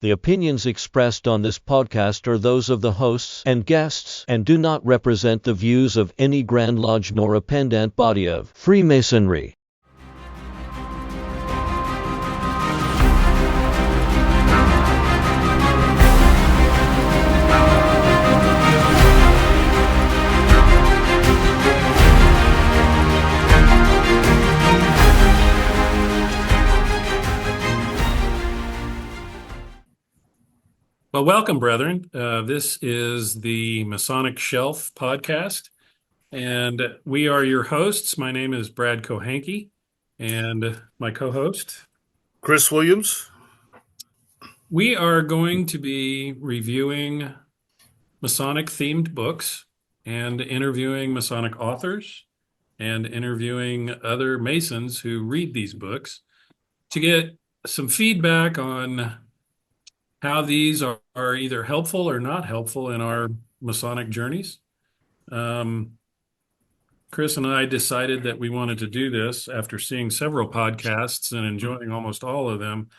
The opinions expressed on this podcast are those of the hosts and guests and do not represent the views of any Grand Lodge nor a pendant body of Freemasonry. Well, welcome, brethren. This is the Masonic Shelf Podcast, and we are your hosts. My name is Brad Kohanke, and my co-host, Chris Williams. We are going to be reviewing Masonic-themed books and interviewing Masonic authors and interviewing other Masons who read these books to get some feedback on how these are either helpful or not helpful in our Masonic journeys. Chris and I decided that we wanted to do this after seeing several podcasts and enjoying almost all of them,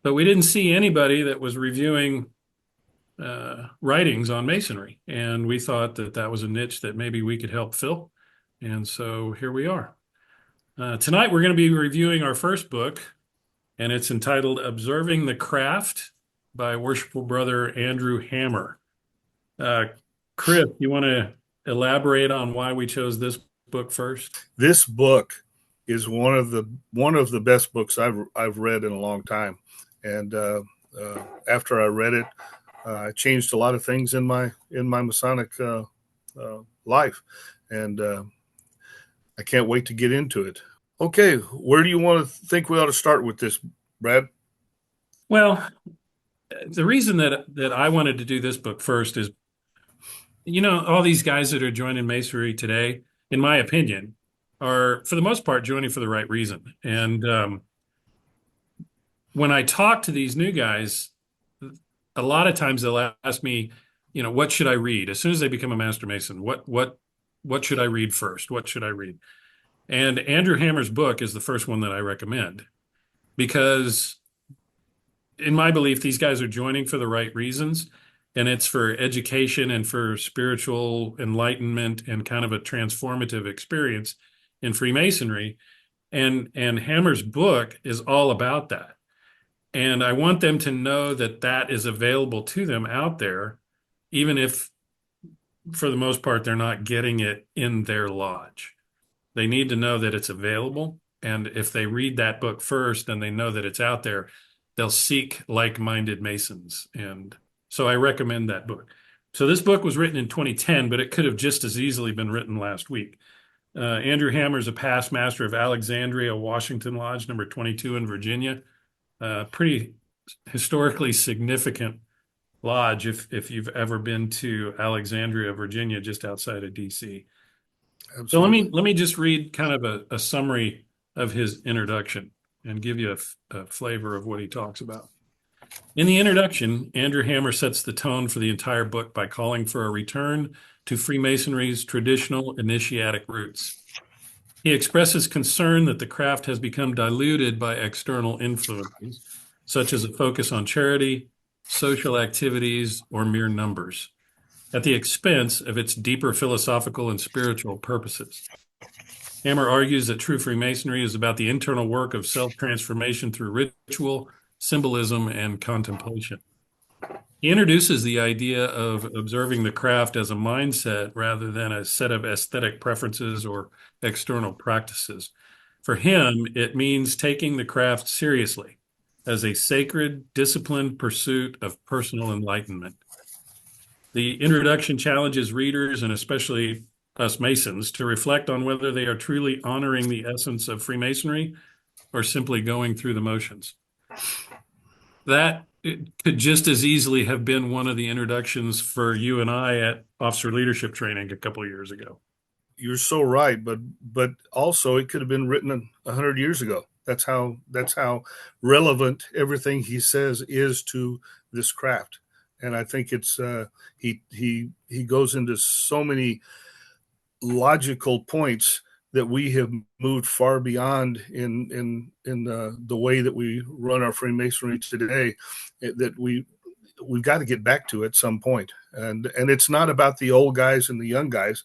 but we didn't see anybody that was reviewing writings on Masonry, and we thought that that was a niche that maybe we could help fill, and so here we are. Tonight we're going to be reviewing our first book, and it's entitled Observing the Craft by Worshipful Brother Andrew Hammer. Chris, you want to elaborate on why we chose this book first? This book is one of the best books I've read in a long time, and after I read it, I changed a lot of things in my Masonic life, and I can't wait to get into it. Okay, where do you want to think we ought to start with this, Brad? Well, the reason that I wanted to do this book first is, all these guys that are joining Masonry today, in my opinion, are for the most part joining for the right reason. And when I talk to these new guys, a lot of times they'll ask me, what should I read? As soon as they become a Master Mason, what should I read first? What should I read? And Andrew Hammer's book is the first one that I recommend, because in my belief, these guys are joining for the right reasons, and it's for education and for spiritual enlightenment and kind of a transformative experience in Freemasonry. And Hammer's book is all about that. And I want them to know that that is available to them out there, even if, for the most part, they're not getting it in their lodge. They need to know that it's available. And if they read that book first, then they know that it's out there. They'll seek like-minded Masons. And so I recommend that book. So this book was written in 2010, but it could have just as easily been written last week. Andrew Hammer is a past master of Alexandria, Washington Lodge, number 22 in Virginia. Pretty historically significant lodge if you've ever been to Alexandria, Virginia, just outside of DC. Absolutely. So let me just read kind of a summary of his introduction and give you a flavor of what he talks about. In the introduction, Andrew Hammer sets the tone for the entire book by calling for a return to Freemasonry's traditional initiatic roots. He expresses concern that the craft has become diluted by external influences, such as a focus on charity, social activities, or mere numbers, at the expense of its deeper philosophical and spiritual purposes. Hammer argues that true Freemasonry is about the internal work of self-transformation through ritual, symbolism, and contemplation. He introduces the idea of observing the craft as a mindset rather than a set of aesthetic preferences or external practices. For him, it means taking the craft seriously as a sacred, disciplined pursuit of personal enlightenment. The introduction challenges readers, and especially us Masons, to reflect on whether they are truly honoring the essence of Freemasonry or simply going through the motions. That could just as easily have been one of the introductions for you and I at officer leadership training a couple of years ago. You're so right, but also it could have been written 100 years ago. That's how relevant everything he says is to this craft. And I think it's he goes into so many logical points that we have moved far beyond in the way that we run our Freemasonry today, that we've got to get back to at some point. And it's not about the old guys and the young guys.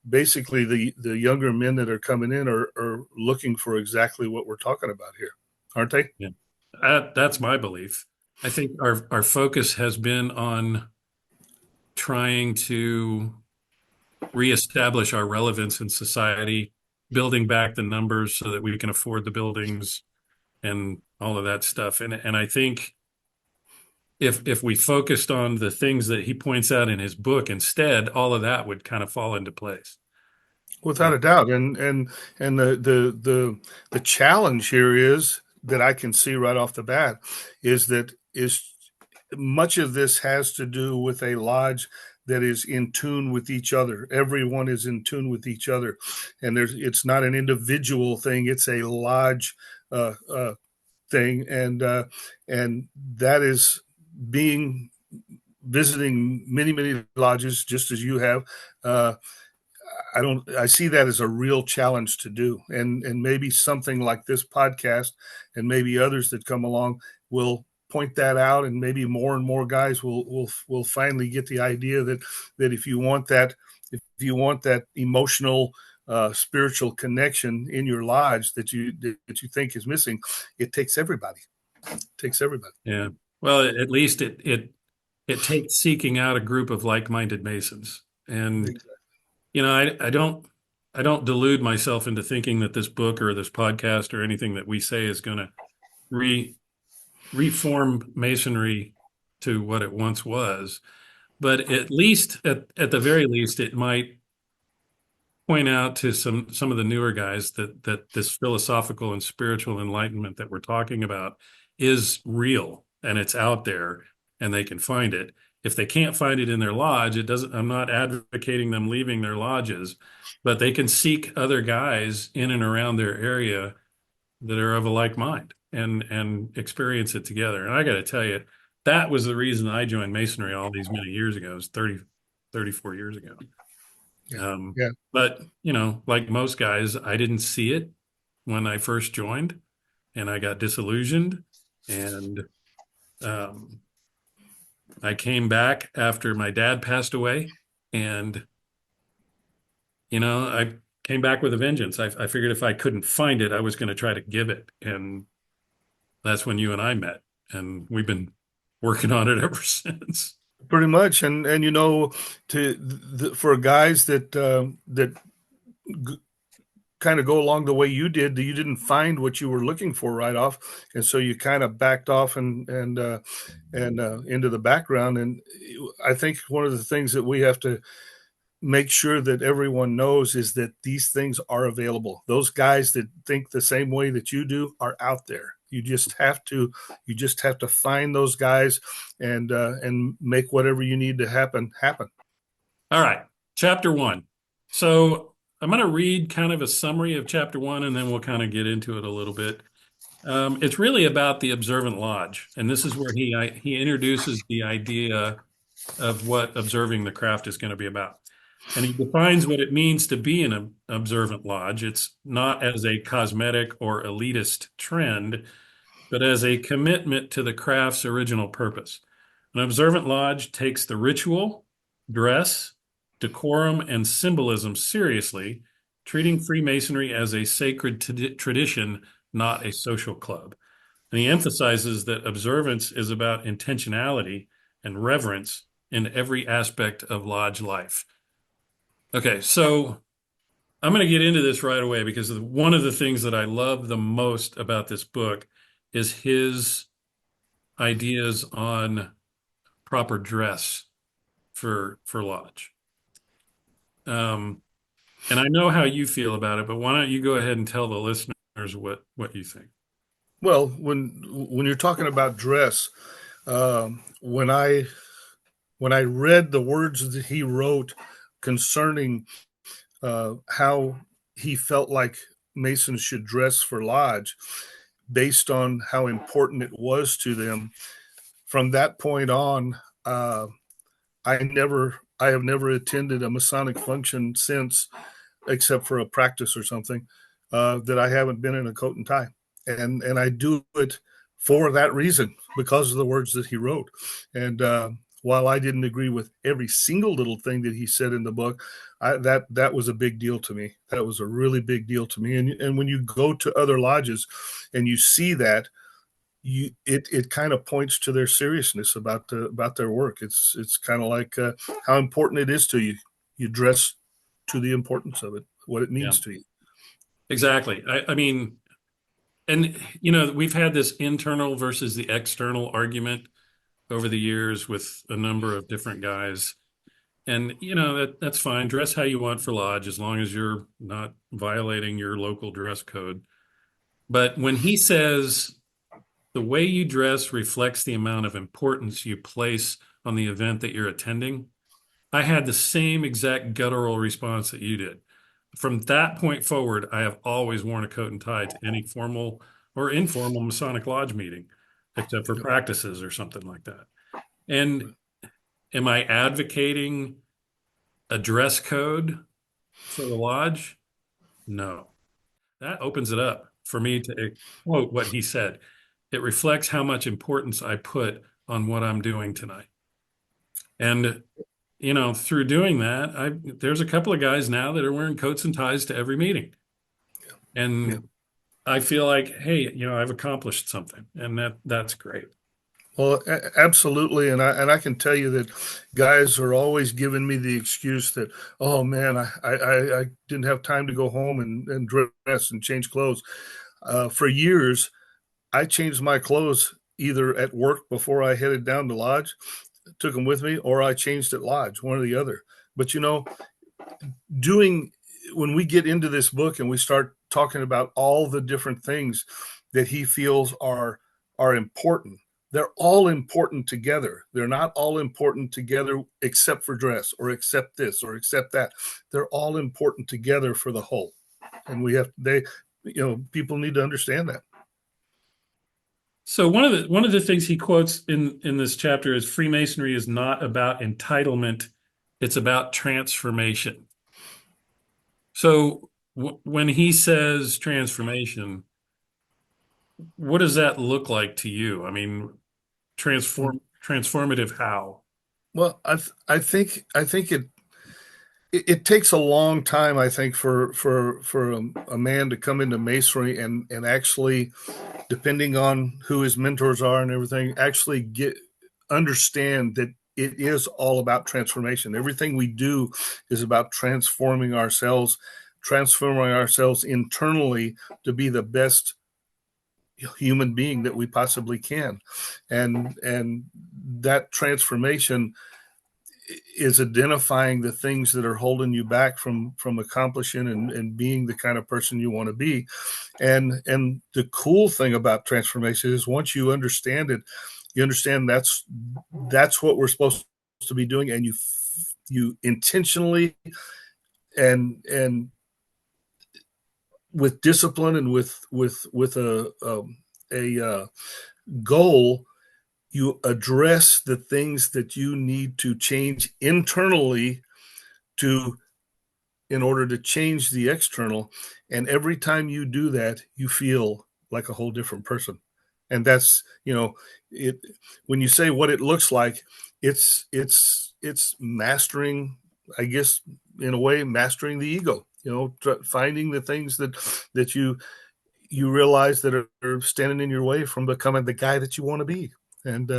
Basically the younger men that are coming in are looking for exactly what we're talking about here, aren't they? Yeah. That's my belief. I think our focus has been on trying to reestablish our relevance in society, building back the numbers so that we can afford the buildings and all of that stuff. And I think if we focused on the things that he points out in his book instead, all of that would kind of fall into place. Without a doubt. And the challenge here is that I can see right off the bat is much of this has to do with a lodge that is in tune with each other. Everyone is in tune with each other, and it's not an individual thing; it's a lodge thing, and that is visiting many lodges, just as you have. I see that as a real challenge to do, and maybe something like this podcast and maybe others that come along will point that out, and maybe more and more guys will finally get the idea that if you want that emotional spiritual connection in your lodge that you think is missing, it takes everybody. Yeah. Well, at least it takes seeking out a group of like-minded Masons. And Exactly. I don't delude myself into thinking that this book or this podcast or anything that we say is going to reform Masonry to what it once was. But at least, at the very least, it might point out to some of the newer guys that this philosophical and spiritual enlightenment that we're talking about is real and it's out there and they can find it. If they can't find it in their lodge, I'm not advocating them leaving their lodges, but they can seek other guys in and around their area that are of a like mind and experience it together. And I got to tell you, that was the reason I joined Masonry all these many years ago. It was 34 years ago. Yeah. But, like most guys, I didn't see it when I first joined, and I got disillusioned. And I came back after my dad passed away, and, I came back with a vengeance. I figured if I couldn't find it, I was going to try to give it. And that's when you and I met, and we've been working on it ever since. Pretty much. And for guys that kind of go along the way you didn't find what you were looking for right off, and so you kind of backed off and into the background. And I think one of the things that we have to make sure that everyone knows is that these things are available. Those guys that think the same way that you do are out there. You just have to find those guys and make whatever you need to happen. All right, chapter 1. So I'm going to read kind of a summary of chapter 1, and then we'll kind of get into it a little bit. It's really about the observant lodge, and this is where he introduces the idea of what observing the craft is going to be about. And he defines what it means to be an observant lodge. It's not as a cosmetic or elitist trend, but as a commitment to the craft's original purpose. An observant lodge takes the ritual, dress, decorum, and symbolism seriously, treating Freemasonry as a sacred tradition, not a social club. And he emphasizes that observance is about intentionality and reverence in every aspect of lodge life. Okay, so I'm going to get into this right away because one of the things that I love the most about this book is his ideas on proper dress for lodge. And I know how you feel about it, but why don't you go ahead and tell the listeners what you think? Well, when you're talking about dress, when I read the words that he wrote concerning how he felt like Masons should dress for lodge, based on how important it was to them, from that point on, I have never attended a Masonic function since except for a practice or something, that I haven't been in a coat and tie. And I do it for that reason, because of the words that he wrote. And while I didn't agree with every single little thing that he said in the book, that was a big deal to me. That was a really big deal to me. And when you go to other lodges and you see that, it kind of points to their seriousness about their work. It's kind of like how important it is to you. You dress to the importance of it, what it means to you. Exactly. I mean, and we've had this internal versus the external argument over the years with a number of different guys. And that's fine. Dress how you want for lodge, as long as you're not violating your local dress code. But when he says the way you dress reflects the amount of importance you place on the event that you're attending, I had the same exact guttural response that you did. From that point forward, I have always worn a coat and tie to any formal or informal Masonic Lodge meeting, except for practices or something like that. And am I advocating a dress code for the lodge? No. That opens it up for me to quote what he said. It reflects how much importance I put on what I'm doing tonight. And through doing that, there's a couple of guys now that are wearing coats and ties to every meeting. And I feel like, hey, I've accomplished something, and that's great. Well, absolutely, and I can tell you that guys are always giving me the excuse that, oh man, I didn't have time to go home and dress and change clothes. For years, I changed my clothes either at work before I headed down to lodge, took them with me, or I changed at lodge, one or the other. But when we get into this book and we start talking about all the different things that he feels are important, they're all important together. They're not all important together except for dress or except this or except that. They're all important together for the whole. And people need to understand that. So one of the things he quotes in this chapter is Freemasonry is not about entitlement, it's about transformation. So when he says transformation, what does that look like to you? I mean, transformative how? Well, I think it takes a long time, I think, for a man to come into Masonry and actually, depending on who his mentors are and everything, actually understand that it is all about transformation. Everything we do is about transforming ourselves internally to be the best human being that we possibly can. And that transformation is identifying the things that are holding you back from accomplishing and being the kind of person you want to be. And the cool thing about transformation is once you understand it, you understand that's what we're supposed to be doing, and you intentionally and with discipline and with a goal, you address the things that you need to change internally in order to change the external. And every time you do that, you feel like a whole different person. And that's, when you say what it looks like, it's mastering, I guess, in a way, mastering the ego, finding the things that you realize that are standing in your way from becoming the guy that you want to be. And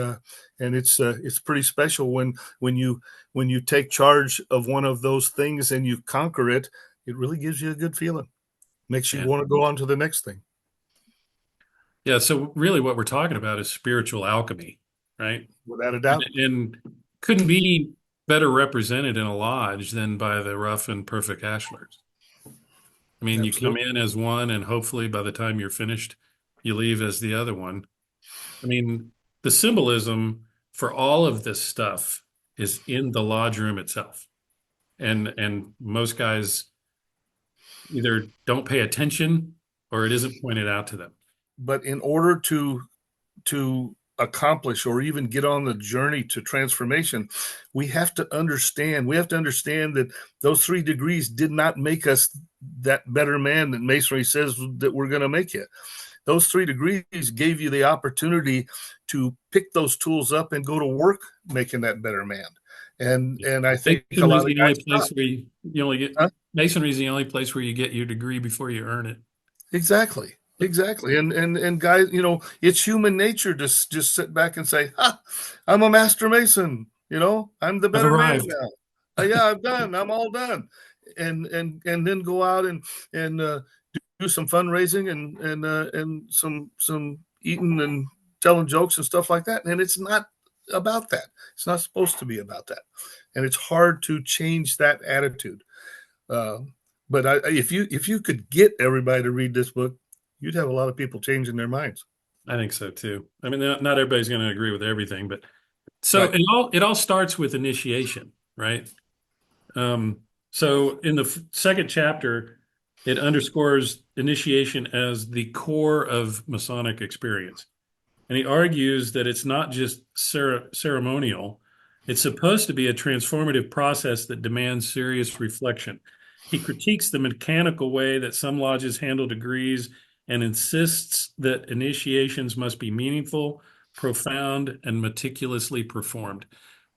it's pretty special when you take charge of one of those things and you conquer it. It really gives you a good feeling, makes you want to go on to the next thing. Yeah. So really, what we're talking about is spiritual alchemy, right? Without a doubt. And couldn't be better represented in a lodge than by the rough and perfect ashlars. I mean, Absolutely. You come in as one, and hopefully by the time you're finished, you leave as the other one. I mean, the symbolism for all of this stuff is in the lodge room itself. And most guys either don't pay attention or it isn't pointed out to them. But in order to accomplish or even get on the journey to transformation, we have to understand that those 3 degrees did not make us that better man that Masonry says that we're going to make it. Those 3 degrees gave you the opportunity to pick those tools up and go to work making that better man. And I think a lot of guys place where you only get Masonry is the only place where you get your degree before you earn it. Exactly. And guys, it's human nature to just sit back and say, I'm a master Mason. I'm the better man now. Yeah, I'm done. I'm all done. And then go out and do some fundraising and some eating and telling jokes and stuff like that. And it's not about that. It's not supposed to be about that. And it's hard to change that attitude. But if you could get everybody to read this book, you'd have a lot of people changing their minds. I think so too. I mean, not everybody's going to agree with everything, but so Right. it all starts with initiation, right? So in the second chapter, it underscores initiation as the core of Masonic experience. And he argues that it's not just ceremonial. It's supposed to be a transformative process that demands serious reflection. He critiques the mechanical way that some lodges handle degrees and insists that initiations must be meaningful, profound, and meticulously performed.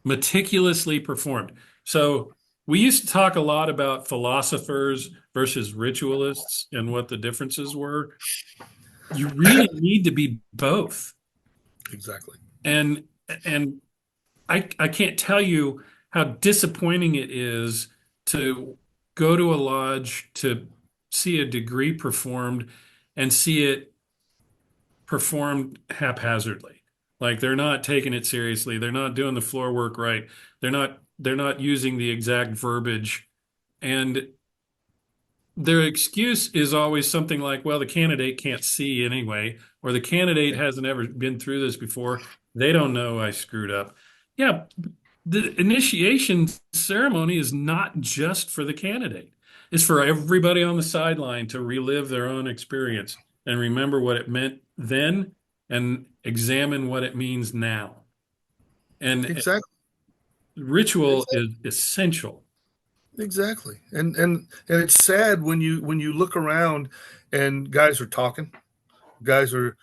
Meticulously performed. So we used to talk a lot about philosophers versus ritualists and what the differences were. You really need to be both. Exactly. And I can't tell you how disappointing it is to go to a lodge to see a degree performed and see it performed haphazardly. Like they're not taking it seriously. They're not doing the floor work right. They're not using the exact verbiage. And their excuse is always something like, well, the candidate can't see anyway, or the candidate hasn't ever been through this before. They don't know I screwed up. Yeah, the initiation ceremony is not just for the candidate. It's for everybody on the sideline to relive their own experience and remember what it meant then and examine what it means now. And Exactly. ritual is essential. Exactly. And it's sad when you look around and guys are talking, guys are,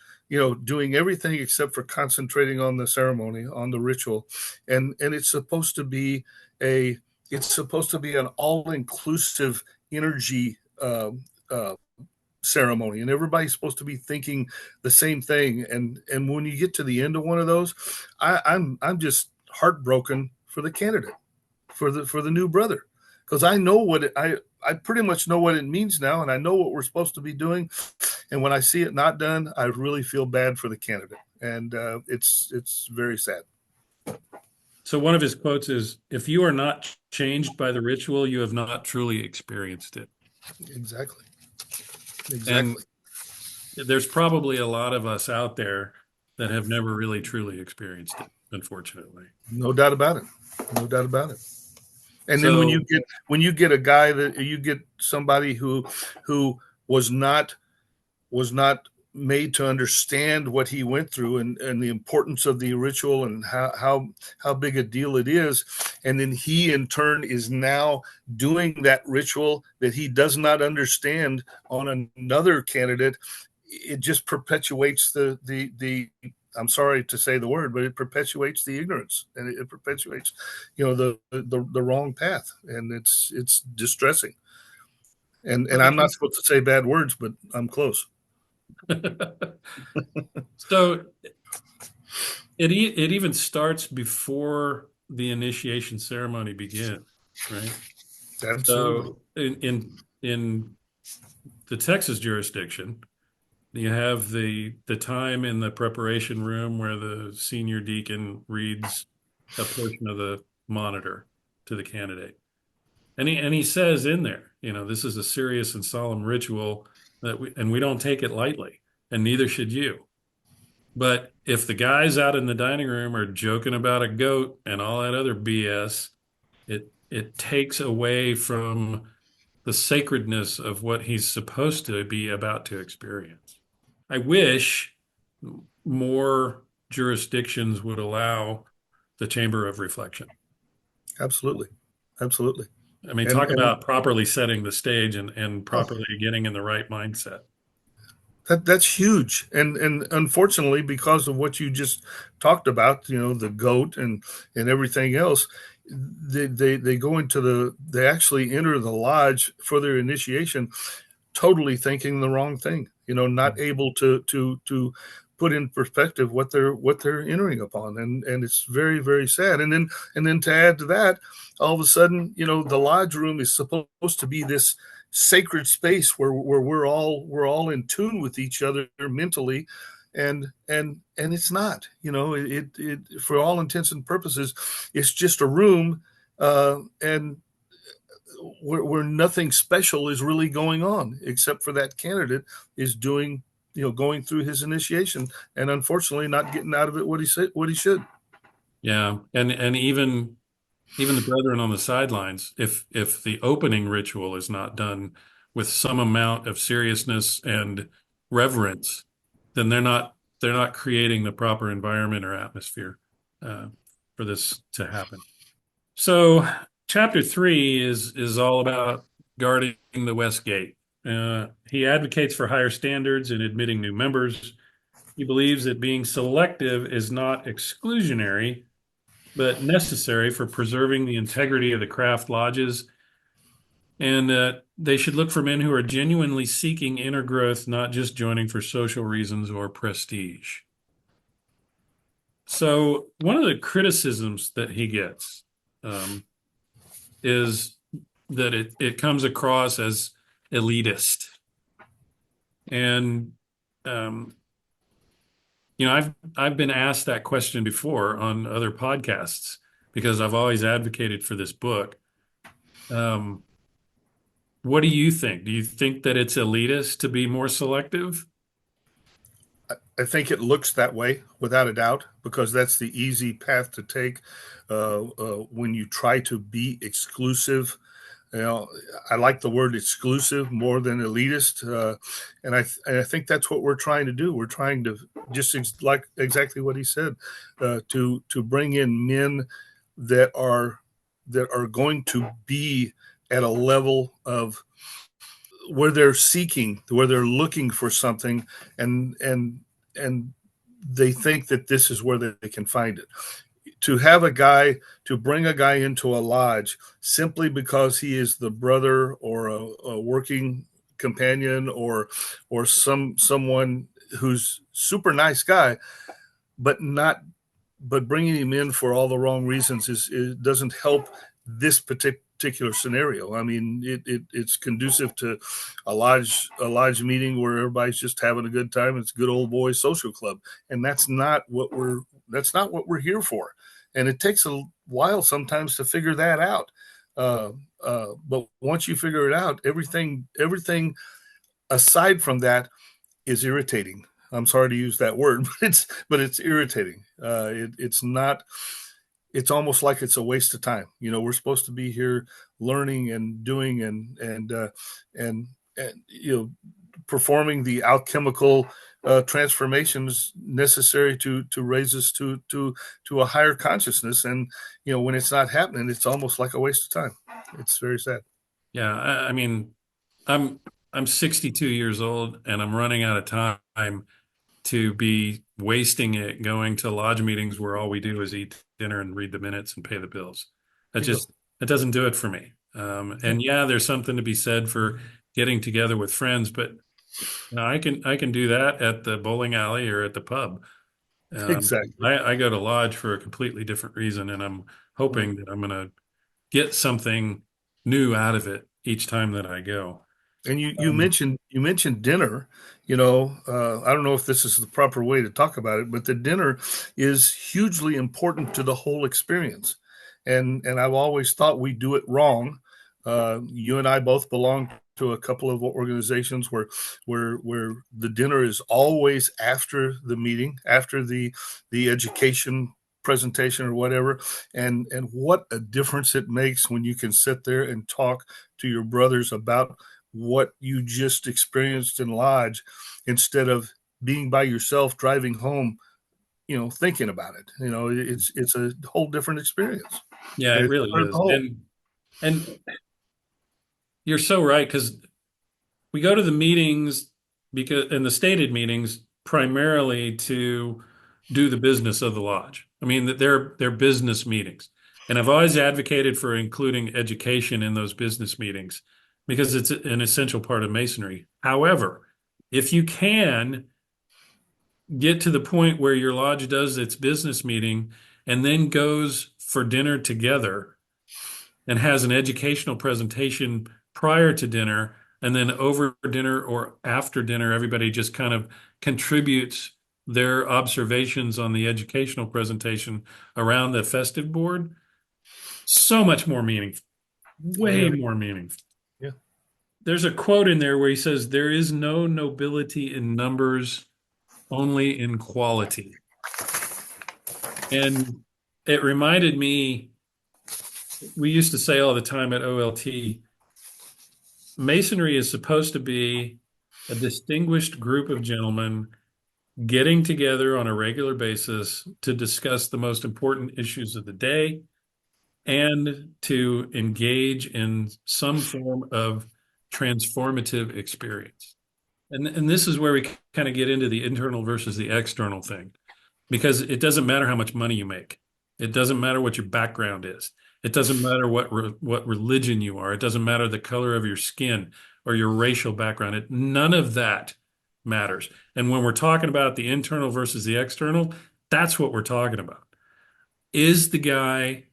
doing everything except for concentrating on the ceremony, on the ritual. And it's supposed to be an all-inclusive energy ceremony, and everybody's supposed to be thinking the same thing. And when you get to the end of one of those, I'm just heartbroken for the candidate, for the new brother. Because I know I pretty much know what it means now, and I know what we're supposed to be doing. And when I see it not done, I really feel bad for the candidate, and it's very sad. So one of his quotes is, "If you are not changed by the ritual, you have not truly experienced it." Exactly. And there's probably a lot of us out there that have never really truly experienced it, unfortunately. No doubt about it. No doubt about it. And So, then when you get a guy that you get somebody who was not made to understand what he went through and the importance of the ritual and how big a deal it is, and then he in turn is now doing that ritual that he does not understand on another candidate, it just perpetuates the I'm sorry to say the word, but it perpetuates the ignorance, and it perpetuates, the wrong path, and it's distressing. And I'm not supposed to say bad words, but I'm close. So it even starts before the initiation ceremony begins, right? Absolutely. So in the Texas jurisdiction, you have the time in the preparation room where the senior deacon reads a portion of the monitor to the candidate. And he says in there, this is a serious and solemn ritual and we don't take it lightly, and neither should you. But if the guys out in the dining room are joking about a goat and all that other BS, it takes away from the sacredness of what he's supposed to be about to experience. I wish more jurisdictions would allow the chamber of reflection. Absolutely. Absolutely. I mean, And talk about properly setting the stage and oh, properly getting in the right mindset. that's huge. And unfortunately, because of what you just talked about, the goat and everything else, they go into they actually enter the lodge for their initiation totally thinking the wrong thing, not able to put in perspective what they're entering upon. And it's very, very sad. And then to add to that, all of a sudden, the lodge room is supposed to be this sacred space where we're all in tune with each other mentally, and it's not. It for all intents and purposes, it's just a room, and where nothing special is really going on, except for that candidate is doing, going through his initiation, and unfortunately not getting out of it what he should. Yeah, and even the brethren on the sidelines, if the opening ritual is not done with some amount of seriousness and reverence, then they're not creating the proper environment or atmosphere uh, for this to happen. So, chapter 3 is all about guarding the West Gate. He advocates for higher standards in admitting new members. He believes that being selective is not exclusionary, but necessary for preserving the integrity of the craft lodges. And they should look for men who are genuinely seeking inner growth, not just joining for social reasons or prestige. So, one of the criticisms that he gets is that it comes across as elitist. And um, I've been asked that question before on other podcasts because I've always advocated for this book. What do you think? Do you think that it's elitist to be more selective? I think it looks that way without a doubt, because that's the easy path to take when you try to be exclusive. I like the word exclusive more than elitist, and I think that's what we're trying to do. We're trying to like exactly what he said, to bring in men that are going to be at a level of where they're seeking, where they're looking for something, and they think that this is where they can find it. To bring a guy into a lodge simply because he is the brother or a working companion or someone who's super nice guy, but bringing him in for all the wrong reasons it doesn't help this particular scenario. I mean, it's conducive to a lodge meeting where everybody's just having a good time. It's good old boys social club, and that's not what we're here for. And it takes a while sometimes to figure that out. But once you figure it out, everything aside from that is irritating. I'm sorry to use that word, but it's irritating. It's not. It's almost like it's a waste of time. We're supposed to be here learning and doing and performing the alchemical transformations necessary to raise us to a higher consciousness. And when it's not happening, it's almost like a waste of time. It's very sad. Yeah, I mean, I'm 62 years old and I'm running out of time to be wasting it going to lodge meetings where all we do is eat dinner and read the minutes and pay the bills. That doesn't do it for me. And yeah, there's something to be said for getting together with friends, but I can do that at the bowling alley or at the pub. Exactly. I go to lodge for a completely different reason, and I'm hoping that I'm going to get something new out of it each time that I go. And you Um, mentioned dinner. I don't know if this is the proper way to talk about it, but the dinner is hugely important to the whole experience. And I've always thought we do it wrong. You and I both belong to a couple of organizations where the dinner is always after the meeting, after the education presentation or whatever, and what a difference it makes when you can sit there and talk to your brothers about what you just experienced in lodge, instead of being by yourself driving home thinking about it. It's a whole different experience. Yeah, And it it's really part of the is. whole. And you're so right, because we go to the meetings and the stated meetings primarily to do the business of the lodge. I mean, that they're business meetings. And I've always advocated for including education in those business meetings because it's an essential part of Masonry. However, if you can get to the point where your lodge does its business meeting and then goes for dinner together and has an educational presentation prior to dinner, and then over dinner or after dinner, everybody just kind of contributes their observations on the educational presentation around the festive board. So much more meaningful, Oh, way yeah. more meaningful. Yeah. There's a quote in there where he says, "There is no nobility in numbers, only in quality." And it reminded me, we used to say all the time at OLT, Masonry is supposed to be a distinguished group of gentlemen getting together on a regular basis to discuss the most important issues of the day and to engage in some form of transformative experience. And this is where we kind of get into the internal versus the external thing, because it doesn't matter how much money you make. It doesn't matter what your background is. It doesn't matter what religion you are. It doesn't matter the color of your skin or your racial background. None of that matters. And when we're talking about the internal versus the external, that's what we're talking about. Is the guy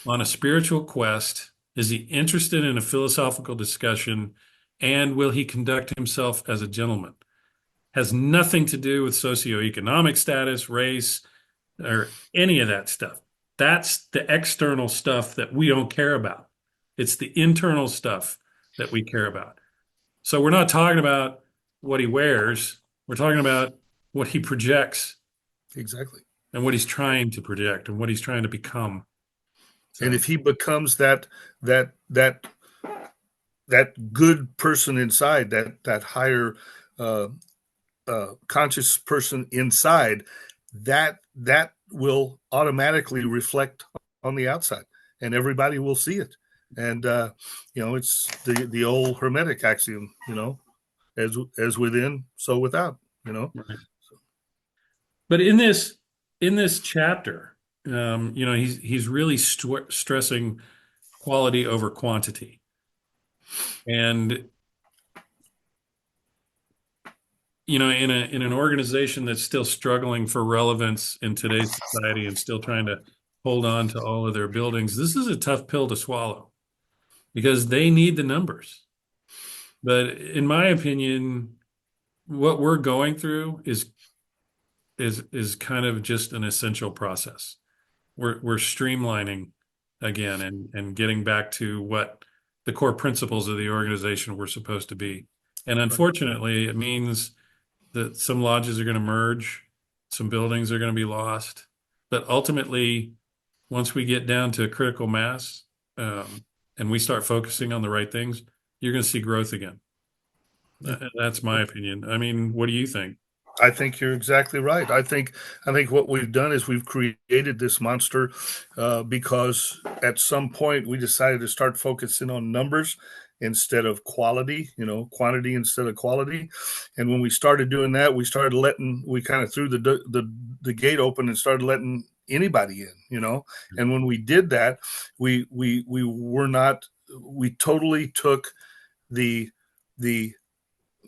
on a spiritual quest? Is he interested in a philosophical discussion? And will he conduct himself as a gentleman? Has nothing to do with socioeconomic status, race, or any of that stuff. That's the external stuff that we don't care about. It's the internal stuff that we care about. So we're not talking about what he wears. We're talking about what he projects Exactly. and what he's trying to project and what he's trying to become. So, And if he becomes that good person inside, that higher conscious person inside, that will automatically reflect on the outside, and everybody will see it. And it's the old Hermetic axiom, as within, so without. right. But in this chapter, he's really stressing quality over quantity, and in an organization that's still struggling for relevance in today's society and still trying to hold on to all of their buildings, this is a tough pill to swallow because they need the numbers. But in my opinion, what we're going through is kind of just an essential process. We're streamlining again and getting back to what the core principles of the organization were supposed to be. And unfortunately, it means that some lodges are going to merge, some buildings are going to be lost. But ultimately, once we get down to a critical mass, and we start focusing on the right things, you're going to see growth again. That's my opinion. I mean, what do you think? I think you're exactly right. I think what we've done is we've created this monster because at some point we decided to start focusing on numbers instead of quality, quantity instead of quality. And when we started doing that, we kind of threw the gate open and started letting anybody in, And when we did that, we totally took the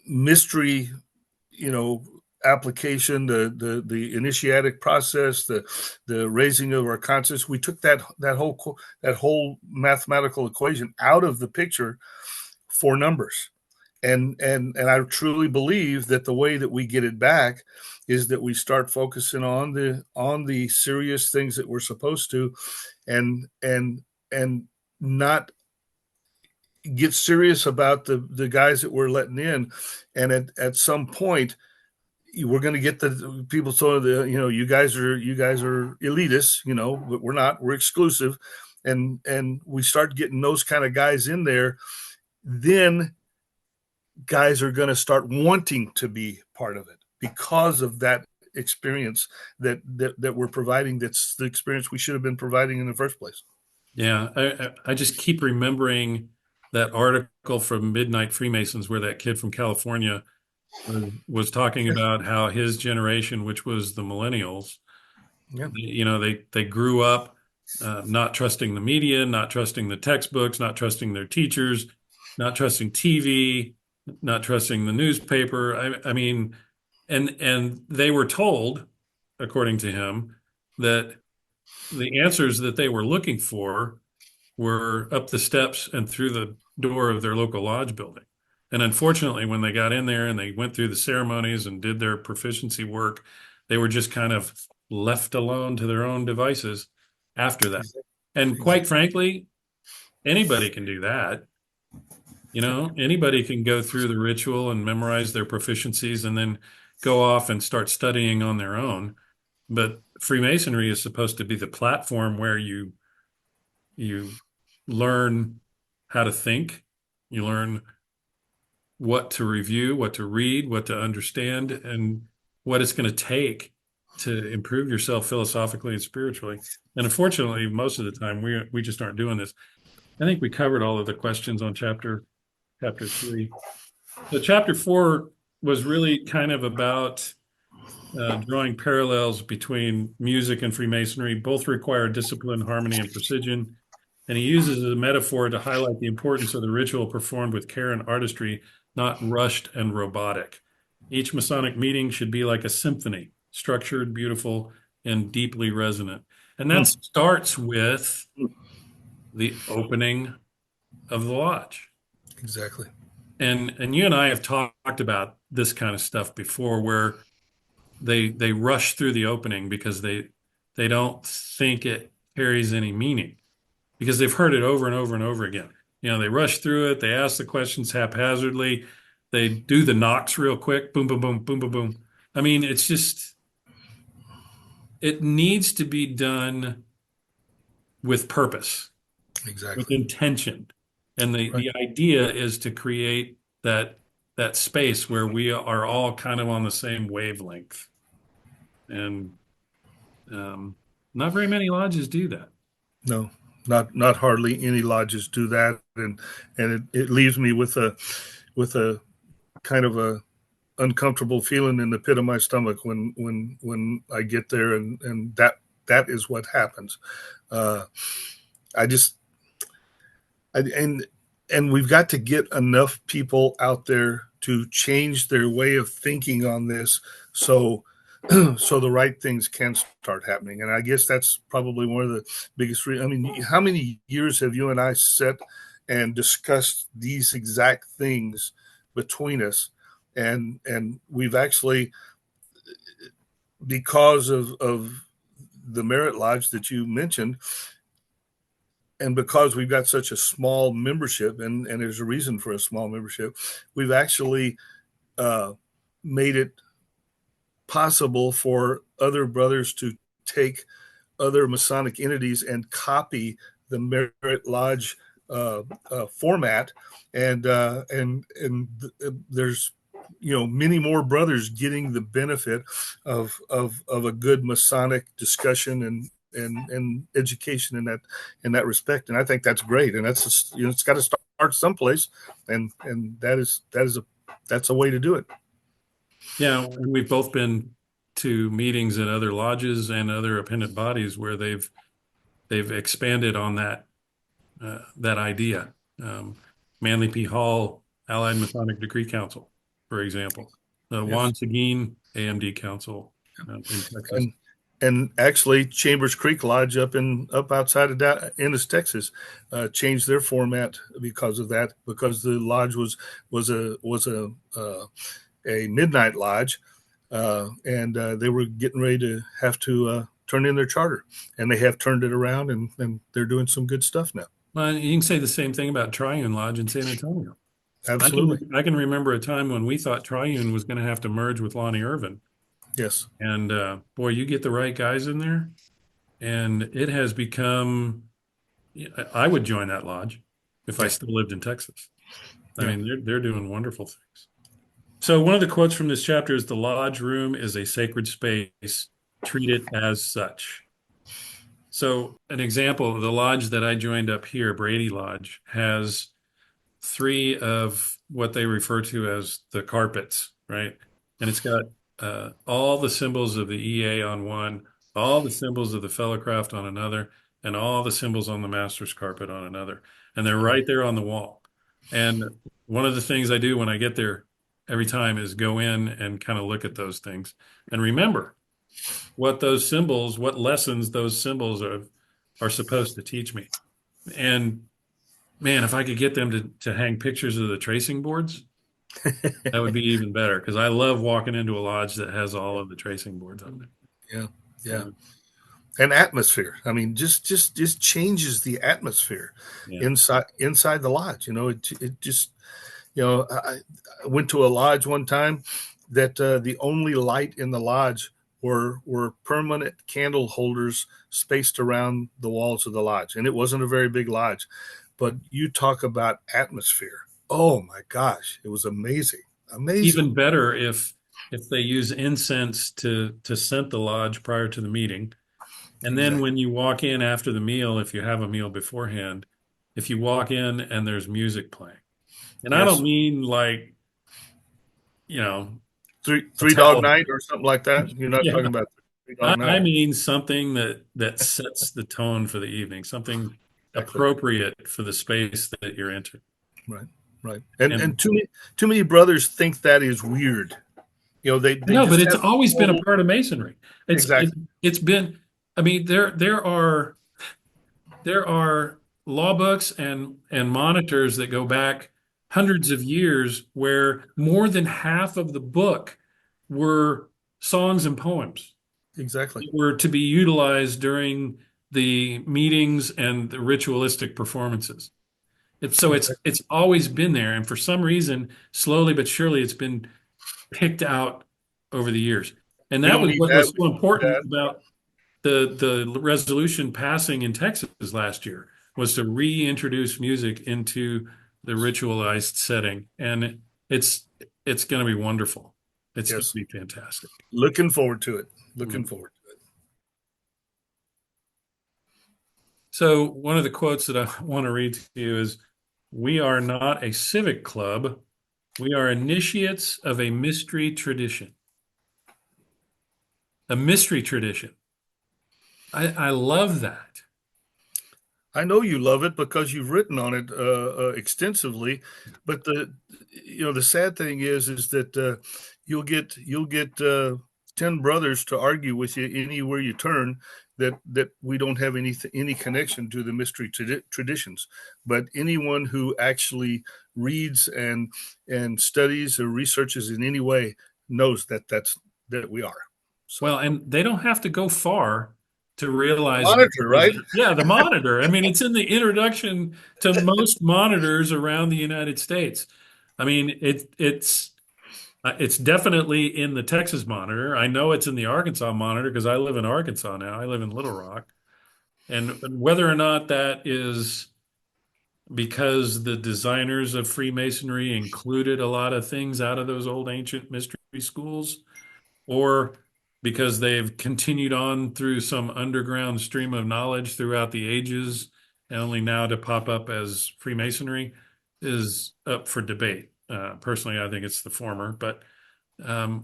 mystery, application, the initiatic process, the raising of our conscience. We took that whole mathematical equation out of the picture for numbers. And I truly believe that the way that we get it back is that we start focusing on the serious things that we're supposed to, and not get serious about the guys that we're letting in. And at some point, we're going to get the people. So you guys are elitists, but we're not. We're exclusive, and we start getting those kind of guys in there. Then guys are going to start wanting to be part of it because of that experience that we're providing. That's the experience we should have been providing in the first place. Yeah, I just keep remembering that article from Midnight Freemasons where that kid from California was talking about how his generation, which was the millennials, Yeah. they grew up not trusting the media, not trusting the textbooks, not trusting their teachers, not trusting TV, not trusting the newspaper. I mean, and they were told, according to him, that the answers that they were looking for were up the steps and through the door of their local lodge building. And unfortunately, when they got in there and they went through the ceremonies and did their proficiency work, they were just kind of left alone to their own devices after that. And quite frankly, anybody can do that. Anybody can go through the ritual and memorize their proficiencies and then go off and start studying on their own. But Freemasonry is supposed to be the platform where you learn how to think, you learn what to review, what to read, what to understand, and what it's going to take to improve yourself philosophically and spiritually. And unfortunately, most of the time, we just aren't doing this. I think we covered all of the questions on chapter 3. So chapter 4 was really kind of about drawing parallels between music and Freemasonry. Both require discipline, harmony, and precision. And he uses a metaphor to highlight the importance of the ritual performed with care and artistry, not rushed and robotic. Each Masonic meeting should be like a symphony, structured, beautiful, and deeply resonant. And that starts with the opening of the lodge. Exactly. And you and I have talked about this kind of stuff before, where they rush through the opening because they don't think it carries any meaning, because they've heard it over and over and over again. They rush through it. They ask the questions haphazardly. They do the knocks real quick. Boom, boom, boom, boom, boom, boom. I mean, it's just, it needs to be done with purpose, Exactly. with intention. And the idea is to create that space where we are all kind of on the same wavelength. And not very many lodges do that. No, not hardly any lodges do that, and it leaves me with a kind of a uncomfortable feeling in the pit of my stomach when I get there, and that is what happens. And we've got to get enough people out there to change their way of thinking on this, so the right things can start happening. And I guess that's probably one of the biggest I mean, how many years have you and I sat and discussed these exact things between us? And we've actually, because of the Merit Lodge that you mentioned, and because we've got such a small membership, and there's a reason for a small membership, we've actually made it possible for other brothers to take other Masonic entities and copy the Merit Lodge format, and there's many more brothers getting the benefit of a good Masonic discussion and education in that respect. And I think that's great. And that's just, it's got to start someplace, and that's a way to do it. Yeah, and we've both been to meetings at other lodges and other appendant bodies where they've expanded on that idea. Manly P. Hall, Allied Masonic Degree Council, for example. Juan Seguin, AMD Council in Texas. And actually, Chambers Creek Lodge up outside of Ennis, Texas, changed their format because of that. Because the lodge was a midnight lodge, and they were getting ready to have to turn in their charter, and they have turned it around, and they're doing some good stuff now. Well, you can say the same thing about Triune Lodge in San Antonio. Absolutely. I can remember a time when we thought Triune was going to have to merge with Lonnie Irvin. Yes. And boy, you get the right guys in there, and it has become, I would join that lodge if I still lived in Texas. I mean, they're doing wonderful things. So one of the quotes from this chapter is the lodge room is a sacred space. Treat it as such. So an example, the lodge that I joined up here, Brady Lodge, has three of what they refer to as the carpets, right? And it's got all the symbols of the EA on one, all the symbols of the Fellowcraft on another, and all the symbols on the Master's carpet on another. And they're right there on the wall. And one of the things I do when I get there every time is go in and kind of look at those things and remember what those symbols, what lessons those symbols are supposed to teach me. And man, if I could get them to hang pictures of the tracing boards, that would be even better because I love walking into a lodge that has all of the tracing boards on it. Yeah, yeah. And atmosphere. I mean, just changes the atmosphere Yeah. inside the lodge. It just, I went to a lodge one time that the only light in the lodge were permanent candle holders spaced around the walls of the lodge, and it wasn't a very big lodge. But you talk about atmosphere. Oh my gosh, it was amazing. Amazing. Even better if they use incense to scent the lodge prior to the meeting. And then when you walk in after the meal, if you have a meal beforehand, if you walk in and there's music playing. And I don't mean like, Three Dog Night or something like that. You're not talking about Three Dog Night. I mean something that sets the tone for the evening, something appropriate for the space that you're entering. Right. And too many brothers think that is weird. They no, but it's always been a part of Masonry. It's been. I mean, there are law books and monitors that go back hundreds of years where more than half of the book were songs and poems. Exactly. That were to be utilized during the meetings and the ritualistic performances. So it's always been there, and for some reason, slowly but surely, it's been picked out over the years. And that was what was so important about the resolution passing in Texas last year, was to reintroduce music into the ritualized setting, and it's going to be wonderful. It's going to be fantastic. Looking forward to it. Looking forward to it. So one of the quotes that I want to read to you is, "We are not a civic club. We are initiates of a mystery tradition." A mystery tradition. I love that. I know you love it because you've written on it extensively. But the sad thing is that you'll get 10 brothers to argue with you anywhere you turn that we don't have any connection to the mystery traditions. But anyone who actually reads and studies or researches in any way knows that we are. So. Well, and they don't have to go far to realize monitor, right? Yeah, the monitor. I mean, it's in the introduction to most monitors around the United States. I mean, it's definitely in the Texas monitor. I know it's in the Arkansas monitor because I live in Arkansas now. I live in Little Rock. And whether or not that is because the designers of Freemasonry included a lot of things out of those old ancient mystery schools, or because they've continued on through some underground stream of knowledge throughout the ages and only now to pop up as Freemasonry, is up for debate. Personally, I think it's the former, but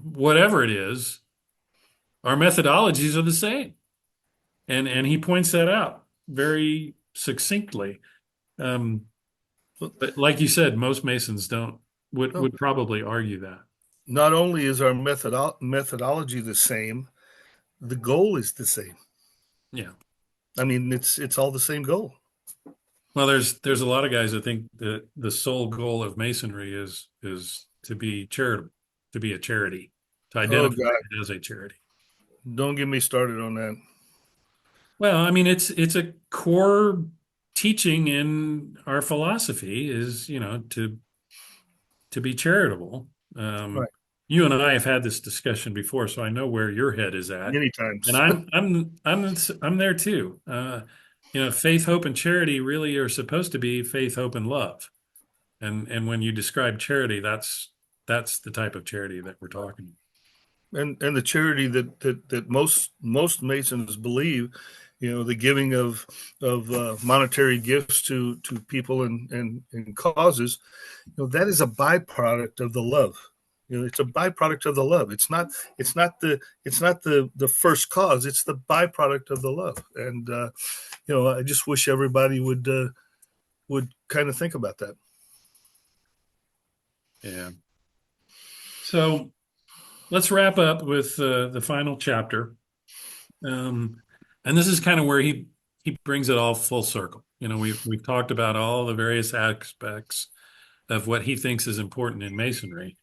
whatever it is, our methodologies are the same. And he points that out very succinctly. But like you said, most Masons would probably argue that. Not only is our methodology the same, the goal is the same. Yeah. I mean, it's all the same goal. Well, there's a lot of guys that think that the sole goal of Masonry is to be charitable, to be a charity, to identify it as a charity. Don't get me started on that. Well, I mean, it's a core teaching in our philosophy is, to be charitable. Right. You and I have had this discussion before, so I know where your head is at. Many times. And I'm there too. Faith, hope, and charity really are supposed to be faith, hope, and love. And when you describe charity, that's that's the type of charity that we're talking. And the charity that most Masons believe, the giving of monetary gifts to people and causes, that is a byproduct of the love. It's a byproduct of the love. It's not the first cause. It's the byproduct of the love. And I just wish everybody would kind of think about that. Yeah. So let's wrap up with the final chapter. And this is kind of where he brings it all full circle. We've talked about all the various aspects of what he thinks is important in Masonry.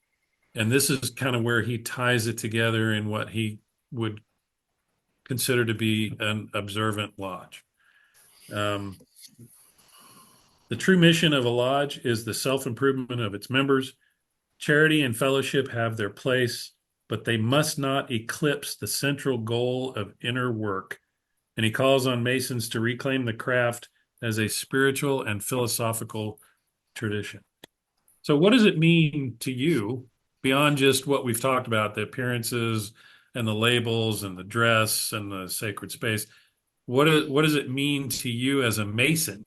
And this is kind of where he ties it together in what he would consider to be an observant lodge. The true mission of a lodge is the self-improvement of its members. Charity and fellowship have their place, but they must not eclipse the central goal of inner work. And he calls on Masons to reclaim the craft as a spiritual and philosophical tradition. So what does it mean to you, beyond just what we've talked about, the appearances and the labels and the dress and the sacred space? What does it mean to you as a Mason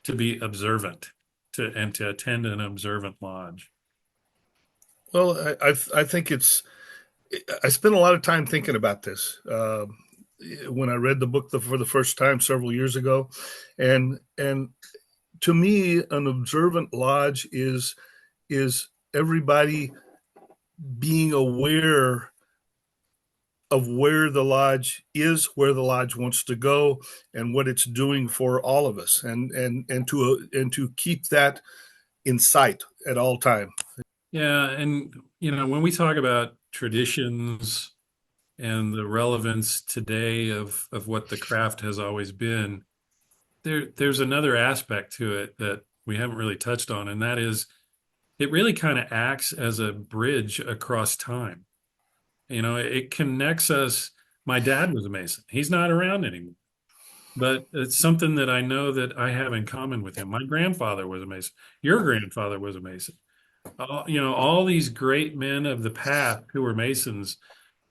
to be observant and to attend an observant lodge? Well, I think I spent a lot of time thinking about this when I read the book for the first time several years ago, and to me, an observant lodge is everybody being aware of where the lodge is, where the lodge wants to go, and what it's doing for all of us, and to keep that in sight at all time. Yeah, and when we talk about traditions and the relevance today of what the craft has always been, there's another aspect to it that we haven't really touched on, and that is it really kind of acts as a bridge across time. It connects us. My dad was a Mason. He's not around anymore, but it's something that I know that I have in common with him. My grandfather was a Mason. Your grandfather was a Mason. All these great men of the past who were Masons,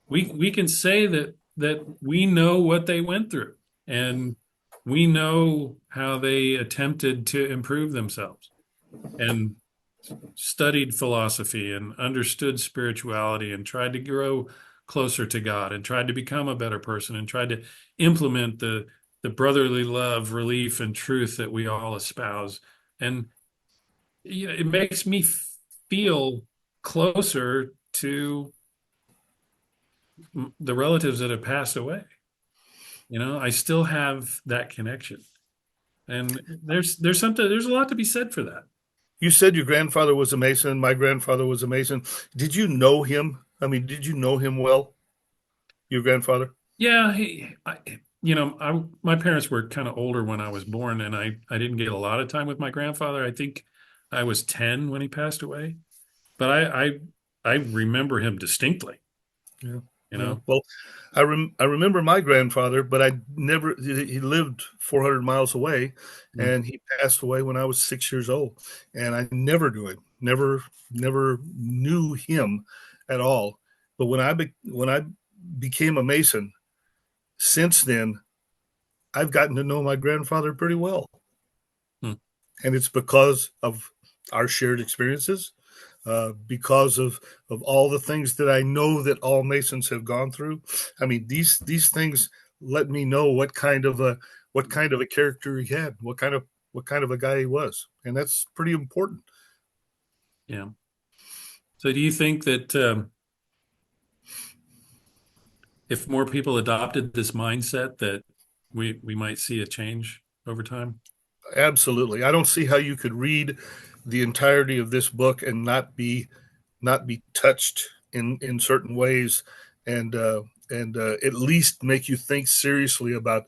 we can say that we know what they went through, and we know how they attempted to improve themselves and studied philosophy and understood spirituality and tried to grow closer to God and tried to become a better person and tried to implement the brotherly love, relief, and truth that we all espouse. And it makes me feel closer to the relatives that have passed away. I still have that connection, and there's a lot to be said for that. You said your grandfather was a Mason. My grandfather was a Mason. Did you know him? I mean, did you know him well? Your grandfather? Yeah, my parents were kind of older when I was born, and I didn't get a lot of time with my grandfather. I think I was 10 when he passed away, but I remember him distinctly. Yeah. Yeah. Well, I remember my grandfather, but he lived 400 miles away, and he passed away when I was 6 years old, and I never knew him, never knew him at all. But when I became a Mason, since then, I've gotten to know my grandfather pretty well. And it's because of our shared experiences, because of all the things that I know that all Masons have gone through. I mean, these things let me know what kind of a character he had, what kind of a guy he was, and that's pretty important. Yeah. So, do you think that if more people adopted this mindset, that we might see a change over time? Absolutely. I don't see how you could read the entirety of this book and not be touched in certain ways, and at least make you think seriously about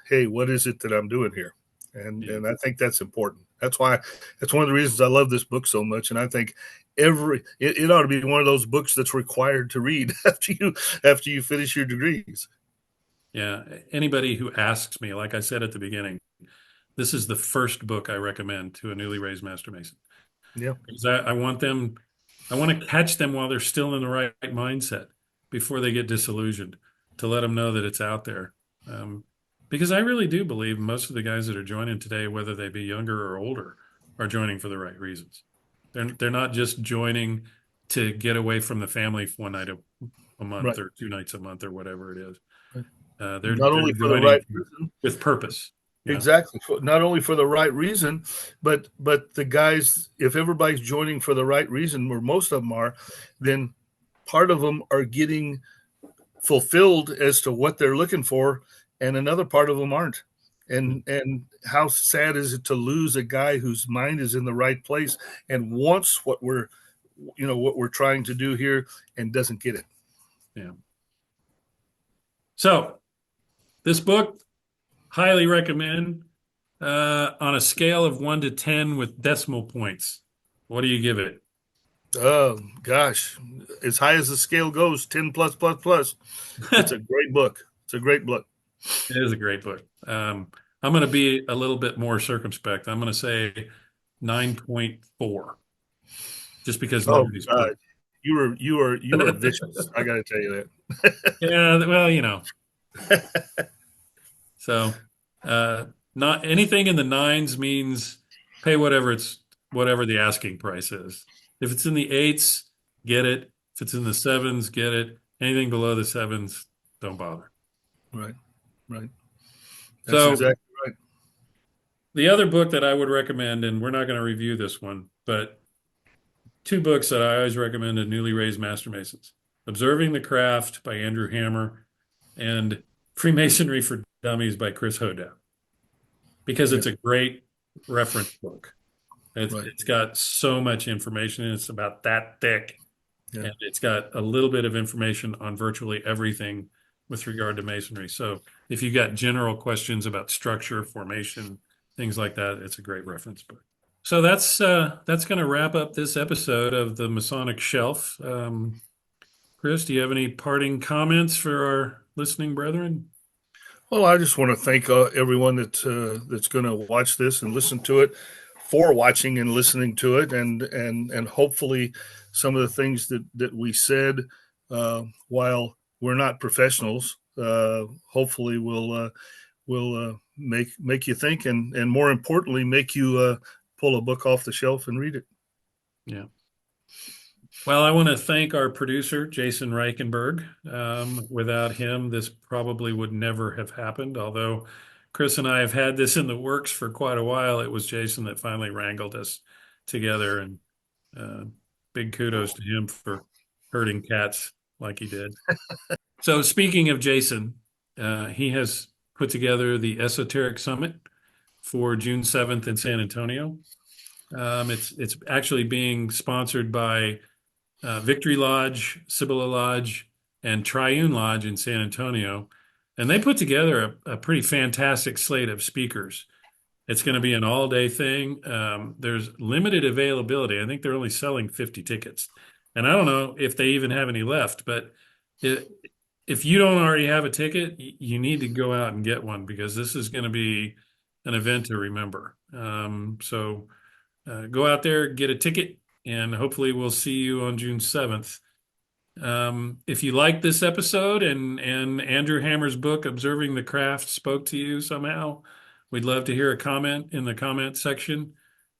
hey, what is it that I'm doing here? And I think that's important. That's one of the reasons I love this book so much, and I think it ought to be one of those books that's required to read after you finish your degrees. Yeah. Anybody who asks me, like I said at the beginning, this is the first book I recommend to a newly raised Master Mason. Yeah. Because I want them I want to catch them while they're still in the right mindset before they get disillusioned, to let them know that it's out there. Because I really do believe most of the guys that are joining today, whether they be younger or older, are joining for the right reasons. They're not just joining to get away from the family for one night a month Right. or 2 nights a month or whatever it is. Not They're only for the joining right reason, with purpose. Yeah. exactly. Not only for the right reason, but the guys, if everybody's joining for the right reason, or most of them are, then part of them are getting fulfilled as to what they're looking for, and another part of them aren't. And how sad is it to lose a guy whose mind is in the right place and wants what we're trying to do here and doesn't get it. Yeah. So this book, highly recommend, on a scale of 1 to 10 with decimal points. What do you give it? Oh gosh, as high as the scale goes, 10 plus plus plus. It's a great book. It's a great book. It is a great book. I'm going to be a little bit more circumspect. I'm going to say 9.4, just because Oh nobody's God, put. you are vicious. I got to tell you that. Yeah, well. So, not anything in the nines means pay whatever the asking price is. If it's in the eights, get it. If it's in the sevens, get it. Anything below the sevens, don't bother. Right, right. That's So exactly right. the other book that I would recommend, and we're not going to review this one, but two books that I always recommend to newly raised Master Masons: Observing the Craft by Andrew Hammer and Freemasonry for Dummies by Chris Hodapp, because Yeah, it's a great reference book. right. It's got so much information, and it's about that thick. Yeah. And it's got a little bit of information on virtually everything with regard to Masonry. So if you got general questions about structure, formation, things like that, it's a great reference book. So that's going to wrap up this episode of the Masonic Shelf. Chris, do you have any parting comments for our listening brethren? Well, I just want to thank everyone that's going to watch this and listen to it, for watching and listening to it, and hopefully some of the things that we said, while we're not professionals, hopefully will make you think, and more importantly, make you pull a book off the shelf and read it. Yeah. Well, I want to thank our producer, Jason Reichenberg. Without him, this probably would never have happened. Although Chris and I have had this in the works for quite a while, it was Jason that finally wrangled us together. And big kudos to him for herding cats like he did. So, speaking of Jason, he has put together the Esoteric Summit for June 7th in San Antonio. It's actually being sponsored by Victory Lodge, Sibylla Lodge, and Triune Lodge in San Antonio. And they put together a pretty fantastic slate of speakers. It's going to be an all-day thing. There's limited availability. I think they're only selling 50 tickets. And I don't know if they even have any left, but if you don't already have a ticket, you need to go out and get one, because this is going to be an event to remember. So go out there, get a ticket, and hopefully we'll see you on June 7th. If you like this episode and Andrew Hammer's book, Observing the Craft, spoke to you somehow, we'd love to hear a comment in the comment section.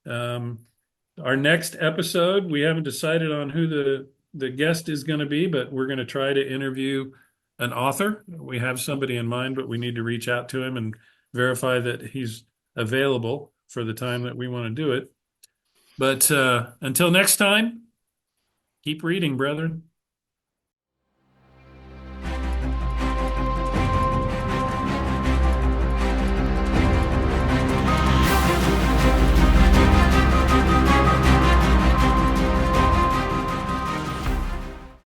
Our next episode, we haven't decided on who the guest is going to be, but we're going to try to interview an author. We have somebody in mind, but we need to reach out to him and verify that he's available for the time that we want to do it. But until next time, keep reading, brethren.